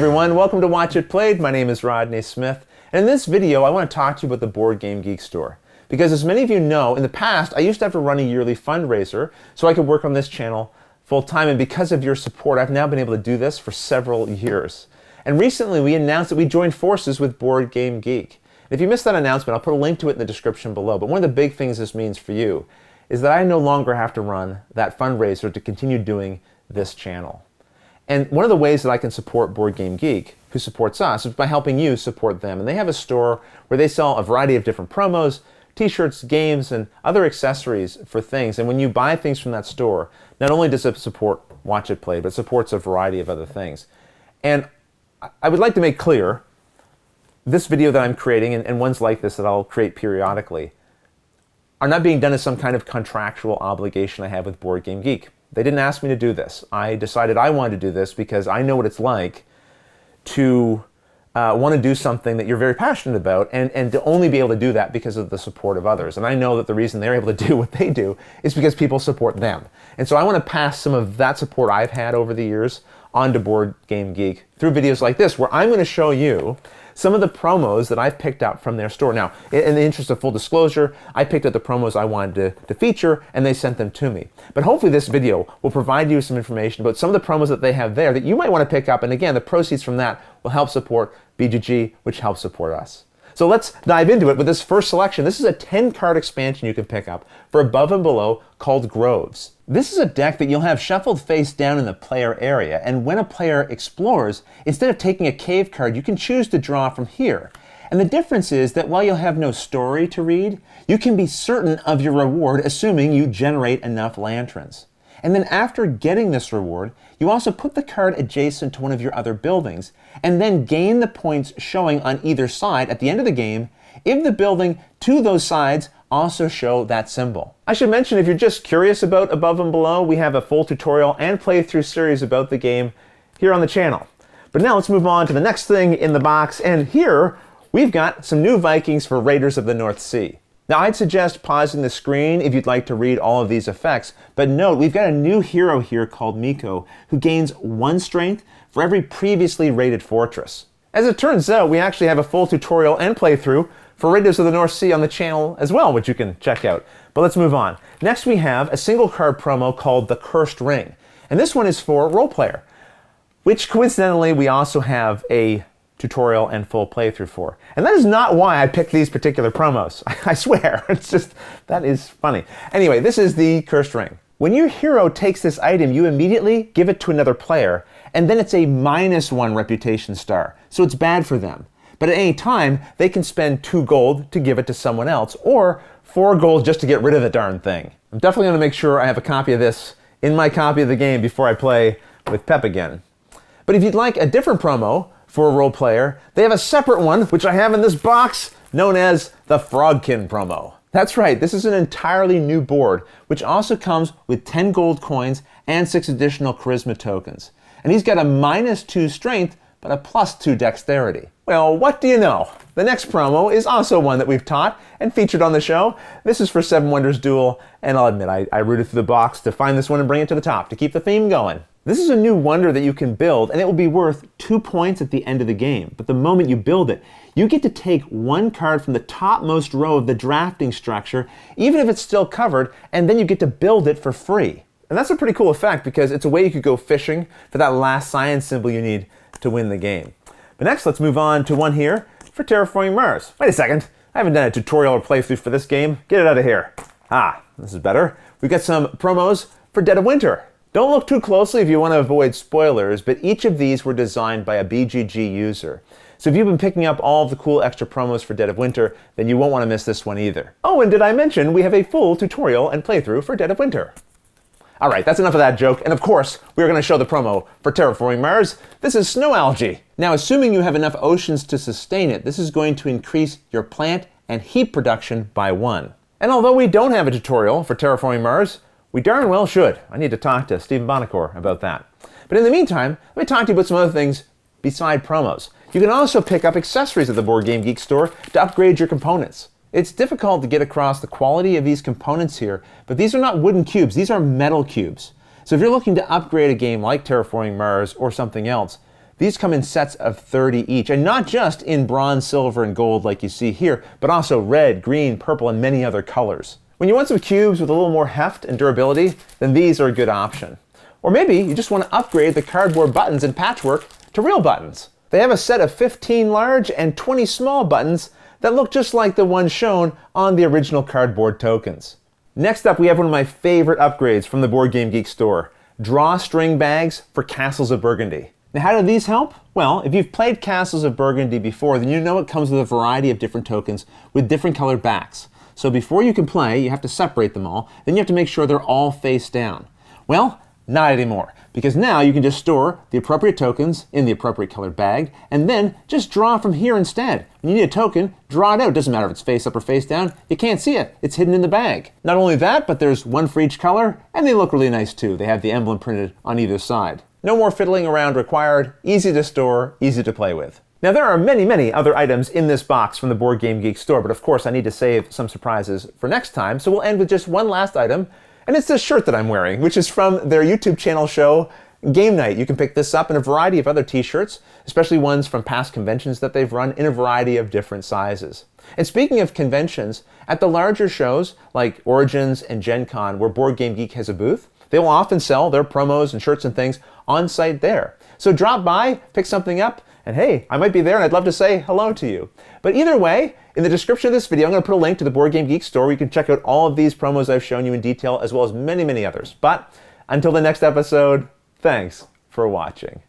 everyone, welcome to Watch It Played. My name is Rodney Smith, and in this video I want to talk to you about the Board Game Geek store. Because as many of you know, in the past I used to have to run a yearly fundraiser so I could work on this channel full time, and because of your support I've now been able to do this for several years. And recently we announced that we joined forces with BoardGameGeek. If you missed that announcement, I'll put a link to it in the description below, but one of the big things this means for you is that I no longer have to run that fundraiser to continue doing this channel. And one of the ways that I can support BoardGameGeek, who supports us, is by helping you support them. And they have a store where they sell a variety of different promos, t-shirts, games, and other accessories for things. And when you buy things from that store, not only does it support Watch It Play, but it supports a variety of other things. And I would like to make clear, this video that I'm creating, and ones like this that I'll create periodically, are not being done as some kind of contractual obligation I have with BoardGameGeek. They didn't ask me to do this. I decided I wanted to do this because I know what it's like to want to do something that you're very passionate about and to only be able to do that because of the support of others. And I know that the reason they're able to do what they do is because people support them. And so I want to pass some of that support I've had over the years onto BoardGameGeek through videos like this, where I'm going to show you some of the promos that I've picked out from their store. Now, in the interest of full disclosure, I picked out the promos I wanted to feature, and they sent them to me. But hopefully this video will provide you some information about some of the promos that they have there that you might want to pick up, and again, the proceeds from that will help support BGG, which helps support us. So let's dive into it with this first selection. This is a 10-card expansion you can pick up for Above and Below called Groves. This is a deck that you'll have shuffled face down in the player area, and when a player explores, instead of taking a cave card, you can choose to draw from here. And the difference is that while you'll have no story to read, you can be certain of your reward assuming you generate enough lanterns. And then after getting this reward, you also put the card adjacent to one of your other buildings, and then gain the points showing on either side at the end of the game if the building to those sides also show that symbol. I should mention, if you're just curious about Above and Below, we have a full tutorial and playthrough series about the game here on the channel. But now let's move on to the next thing in the box, and here we've got some new Vikings for Raiders of the North Sea. Now I'd suggest pausing the screen if you'd like to read all of these effects, but note we've got a new hero here called Miko, who gains 1 strength for every previously raided fortress. As it turns out, we actually have a full tutorial and playthrough for Raiders of the North Sea on the channel as well, which you can check out. But let's move on. Next we have a single card promo called The Cursed Ring, and this one is for Role Player, which coincidentally we also have a tutorial and full playthrough for. And that is not why I picked these particular promos. I swear, it's just, that is funny. Anyway, this is the Cursed Ring. When your hero takes this item, you immediately give it to another player, and then it's a -1 reputation star, so it's bad for them. But at any time, they can spend 2 gold to give it to someone else, or 4 gold just to get rid of the darn thing. I'm definitely going to make sure I have a copy of this in my copy of the game before I play with Pep again. But if you'd like a different promo for a role player, they have a separate one, which I have in this box, known as the Frogkin promo. That's right, this is an entirely new board, which also comes with 10 gold coins and 6 additional charisma tokens. And he's got a -2 strength, but a +2 dexterity. Well, what do you know? The next promo is also one that we've taught and featured on the show. This is for Seven Wonders Duel, and I'll admit, I rooted through the box to find this one and bring it to the top to keep the theme going. This is a new wonder that you can build, and it will be worth 2 points at the end of the game. But the moment you build it, you get to take 1 card from the topmost row of the drafting structure, even if it's still covered, and then you get to build it for free. And that's a pretty cool effect because it's a way you could go fishing for that last science symbol you need to win the game. But next, let's move on to one here for Terraforming Mars. Wait a second, I haven't done a tutorial or playthrough for this game. Get it out of here. Ah, this is better. We've got some promos for Dead of Winter. Don't look too closely if you want to avoid spoilers, but each of these were designed by a BGG user. So if you've been picking up all of the cool extra promos for Dead of Winter, then you won't want to miss this one either. Oh, and did I mention we have a full tutorial and playthrough for Dead of Winter? All right, that's enough of that joke, and of course, we're going to show the promo for Terraforming Mars. This is Snow Algae. Now, assuming you have enough oceans to sustain it, this is going to increase your plant and heat production by 1. And although we don't have a tutorial for Terraforming Mars, we darn well should. I need to talk to Stephen Bonacore about that. But in the meantime, let me talk to you about some other things beside promos. You can also pick up accessories at the BoardGameGeek store to upgrade your components. It's difficult to get across the quality of these components here, but these are not wooden cubes, these are metal cubes. So if you're looking to upgrade a game like Terraforming Mars or something else, These come in sets of 30 each, and not just in bronze, silver, and gold like you see here, but also red, green, purple, and many other colors. When you want some cubes with a little more heft and durability, then these are a good option. Or maybe you just want to upgrade the cardboard buttons in Patchwork to real buttons. They have a set of 15 large and 20 small buttons that look just like the ones shown on the original cardboard tokens. Next up, we have one of my favorite upgrades from the BoardGameGeek store, drawstring bags for Castles of Burgundy. Now, how do these help? Well, if you've played Castles of Burgundy before, then you know it comes with a variety of different tokens with different colored backs. So before you can play, you have to separate them all. Then you have to make sure they're all face down. Well, not anymore, because now you can just store the appropriate tokens in the appropriate colored bag, and then just draw from here instead. When you need a token, draw it out. It doesn't matter if it's face up or face down. You can't see it. It's hidden in the bag. Not only that, but there's one for each color, and they look really nice too. They have the emblem printed on either side. No more fiddling around required, easy to store, easy to play with. Now there are many, many other items in this box from the BoardGameGeek store, but of course I need to save some surprises for next time, so we'll end with just one last item, and it's this shirt that I'm wearing, which is from their YouTube channel show, Game Night. You can pick this up in a variety of other t-shirts, especially ones from past conventions that they've run in a variety of different sizes. And speaking of conventions, at the larger shows like Origins and Gen Con, where BoardGameGeek has a booth, they will often sell their promos and shirts and things on site there. So drop by, pick something up, and hey, I might be there and I'd love to say hello to you. But either way, in the description of this video, I'm going to put a link to the BoardGameGeek store where you can check out all of these promos I've shown you in detail, as well as many, many others. But until the next episode, thanks for watching.